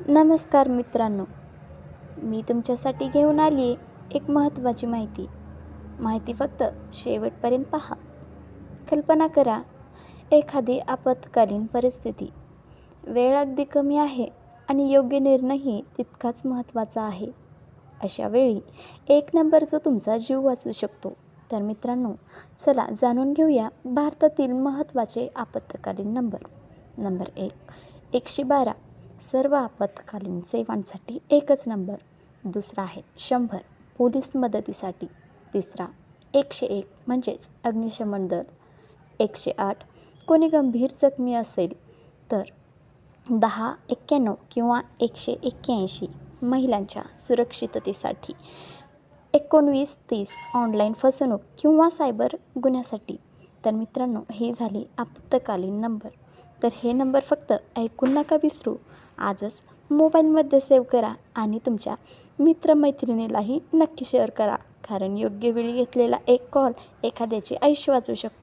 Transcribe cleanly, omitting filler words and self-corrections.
नमस्कार मित्रांनो, मी तुमच्यासाठी घेऊन आली आहे एक महत्त्वाची माहिती फक्त शेवटपर्यंत पहा. कल्पना करा, एखादी आपत्कालीन परिस्थिती. वेळ अगदी कमी आहे आणि योग्य निर्णयही तितकाच महत्त्वाचा आहे. अशा वेळी एक नंबर जो तुमचा जीव वाचवू शकतो. तर मित्रांनो, चला जाणून घेऊया भारतातील महत्त्वाचे आपत्कालीन नंबर. नंबर 1, 112. सर्व आपत्कालीन सेवांसाठी एकच नंबर. दुसरा आहे 100, पोलीस मदतीसाठी. तिसरा 101 म्हणजेच अग्निशमन दल. 108 कोणी गंभीर जखमी असेल तर. 1091 किंवा 181 महिलांच्या सुरक्षिततेसाठी. 1930 ऑनलाईन फसवणूक किंवा सायबर गुन्ह्यासाठी. तर मित्रांनो, हे झाले आपत्कालीन नंबर. तर हे नंबर फक्त ऐकून नका विसरू. आजच मोबाईलमध्ये सेव्ह करा आणि तुमच्या मित्रमैत्रिणीलाही नक्की शेअर करा, कारण योग्य वेळी घेतलेला एक कॉल एखाद्याचे आयुष्य वाचवू शकतो.